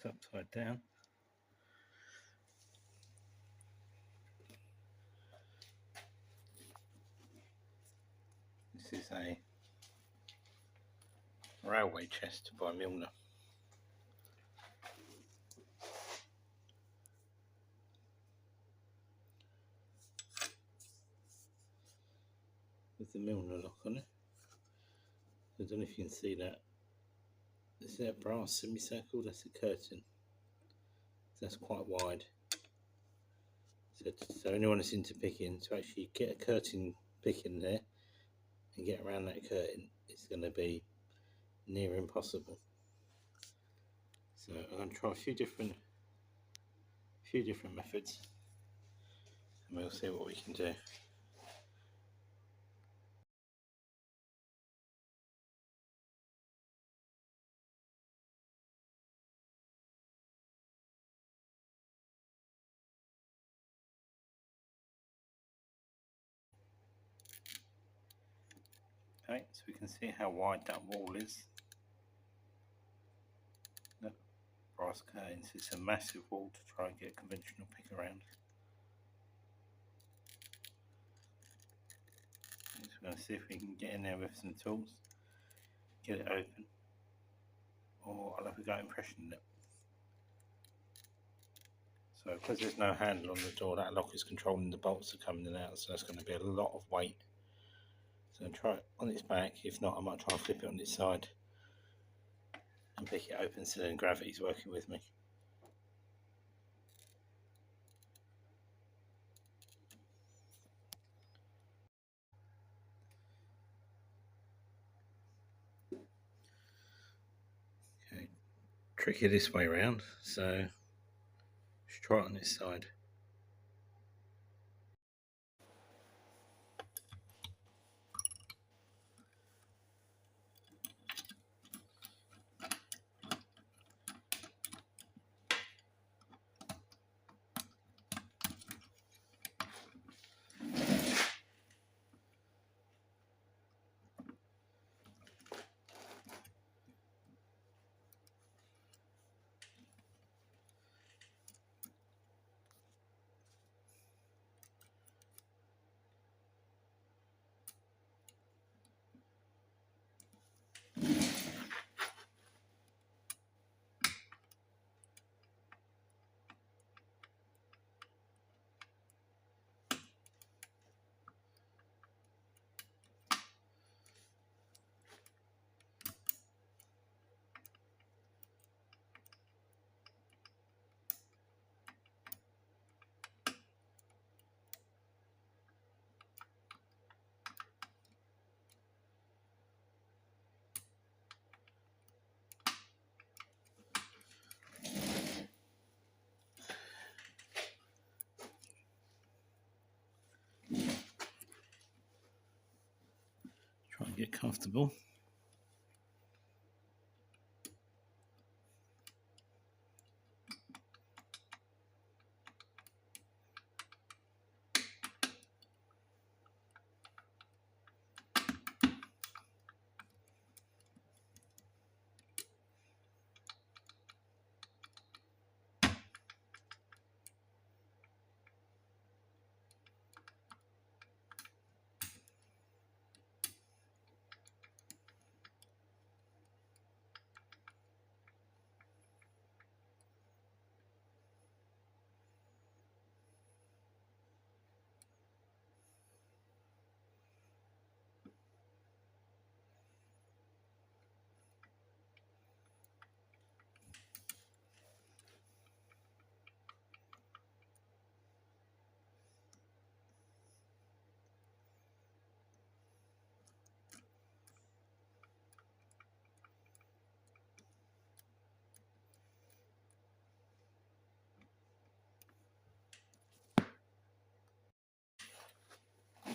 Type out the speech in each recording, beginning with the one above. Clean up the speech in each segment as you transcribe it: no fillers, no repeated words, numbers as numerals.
looks upside down. This is a railway chest by Milner. With the Milner lock on it. I don't know if you can see that. Is that brass semicircle? That's a curtain. That's quite wide. So anyone that's into picking, to actually get a curtain picking there and get around that curtain, it's going to be near impossible. So I'm going to try a few different methods, and we'll see what we can do. Okay, so we can see how wide that wall is. Look, brass curtains. It's a massive wall to try and get a conventional pick around. So we're going to see if we can get in there with some tools, get it open, or I'll have a go at impressioning it. So because there's no handle on the door, that lock is controlling the bolts that are coming in and out, so that's going to be a lot of weight. So I'll try it on its back. If not, I might try and flip it on its side and pick it open so then gravity's working with me. Okay, tricky this way around, so let's try it on its side. Try and get comfortable.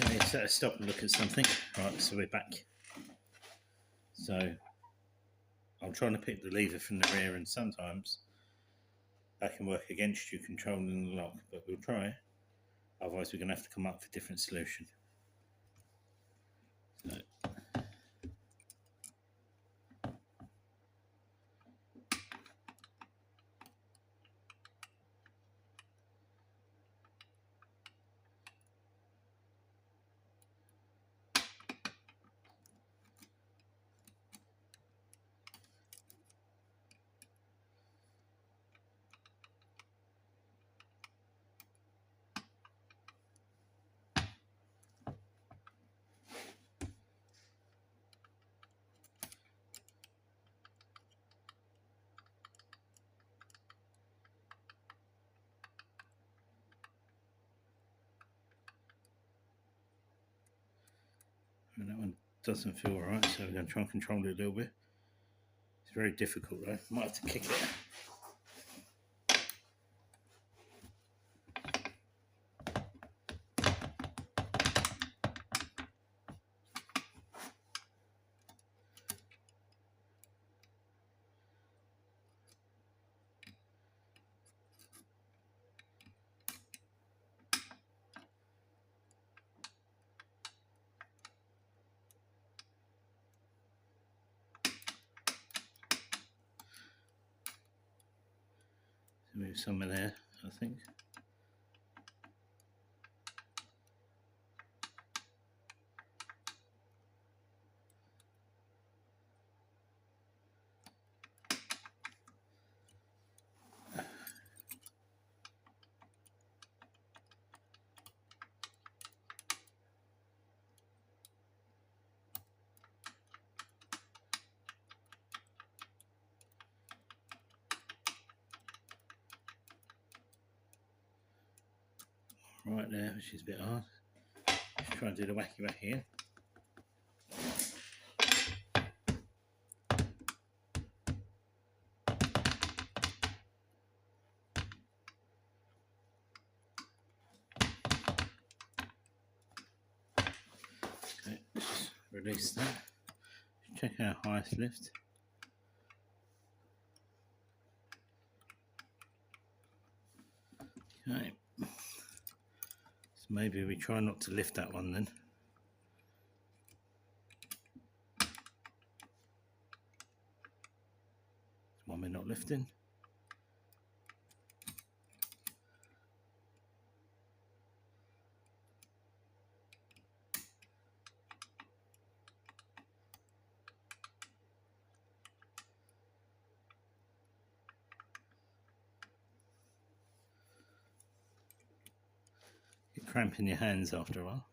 Okay, so let's stop and look at something. Right, so we're back. So I'm trying to pick the lever from the rear, and sometimes that can work against you controlling the lock, but we'll try. Otherwise we're going to have to come up with a different solution. So And that one doesn't feel right, so we're going to try and control it a little bit. It's very difficult though, might have to kick it. Move some of there, I think. Right there, which is a bit hard. Just try and do the wacky again. Okay, let's just release that. Check our highest lift. Okay. So maybe we try not to lift that one then. One we're not lifting. Get cramp in your hands after a while.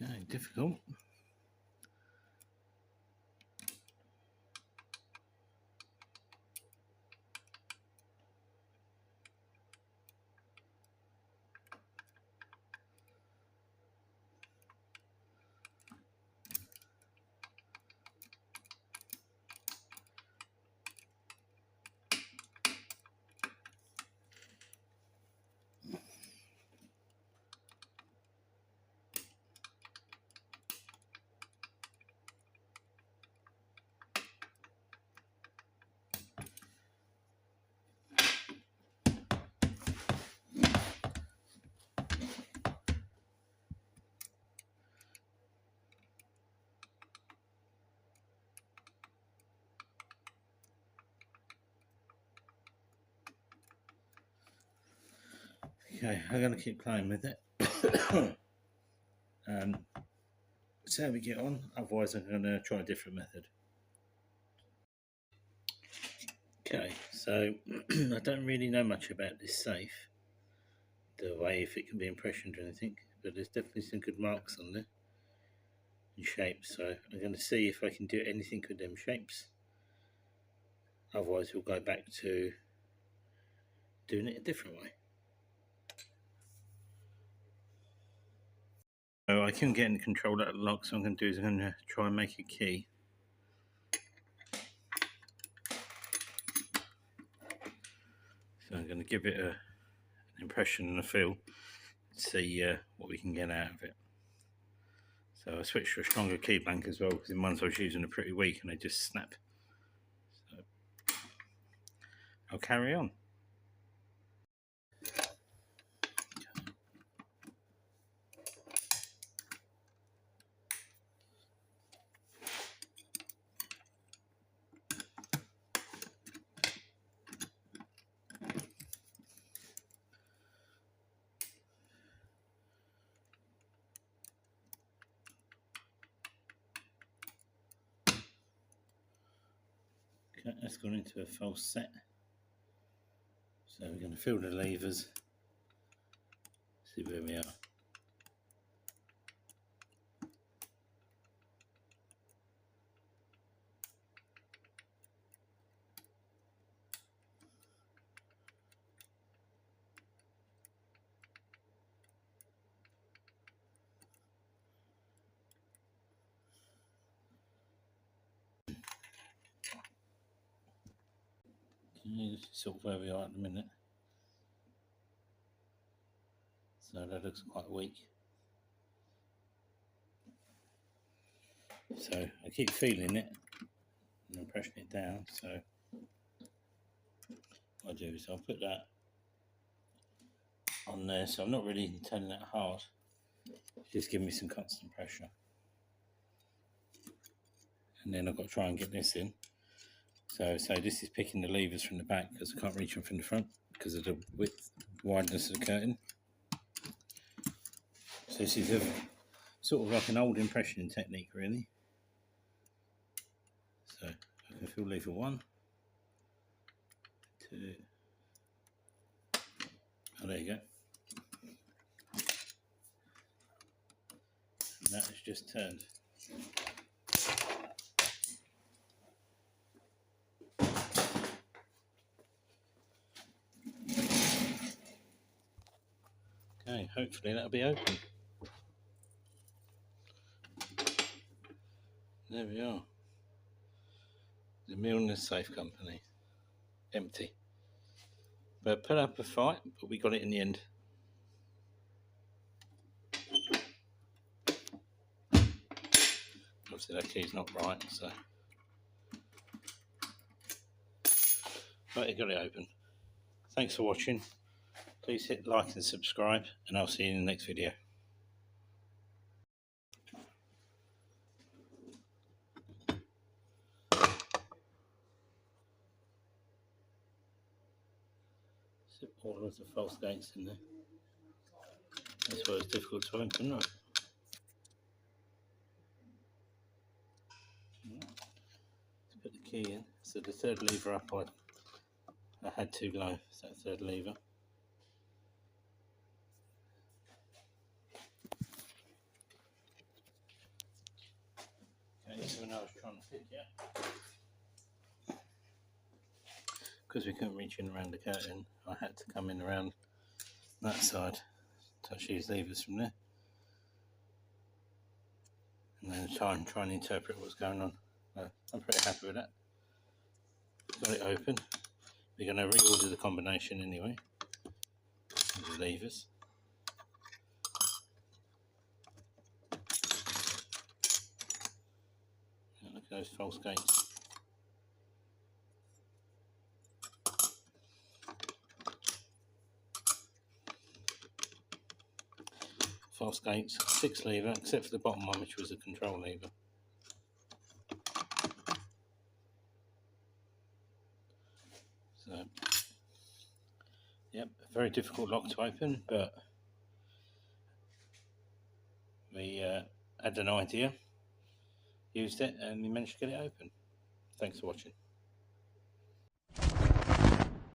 Okay, difficult. Okay, I'm going to keep playing with it. See how we get on. Otherwise, I'm going to try a different method. Okay, so I don't really know much about this safe, the way if it can be impressioned or anything, but there's definitely some good marks on there and shapes. So I'm going to see if I can do anything with them shapes. Otherwise, we'll go back to doing it a different way. So I couldn't get any control out of the lock, so what I'm going to do is I'm going to try and make a key. So I'm going to give it an impression and a feel, see what we can get out of it. So I switched to a stronger key blank as well, because the ones I was using are pretty weak and they just snap. So I'll carry on. Okay, that's gone into a false set. So we're going to feel the levers, see where we are. This is sort of where we are at the minute. So that looks quite weak. So I keep feeling it and I'm pressing it down. So what I do is I'll put that on there. So I'm not really turning that hard. Just give me some constant pressure. And then I've got to try and get this in. So this is picking the levers from the back because I can't reach them from the front because of the wideness of the curtain. So this is sort of like an old impressioning technique, really. So I can feel lever 1, 2. Oh, there you go. And that has just turned. Okay, hopefully that'll be open. There we are. The Milner Safe Company. Empty. But put up a fight, but we got it in the end. Obviously that key's not right, so. But you got it open. Thanks for watching. Please hit like and subscribe, and I'll see you in the next video. Zip all of the false gates in there. That's why it's difficult to open, right? Let's put the key in. So the third lever up, I had too low, so that third lever. Okay, so when I was trying to pick it, because we couldn't reach in around the curtain, I had to come in around that side, touch these levers from there, and then try and interpret what's going on. I'm pretty happy with that. Got it open. We're going to reorder the combination anyway, the levers. And look at those false gates. False gates, 6 lever, except for the bottom one, which was a control lever. So Yep, a very difficult lock to open, but we had an idea, used it, and we managed to get it open. Thanks for watching.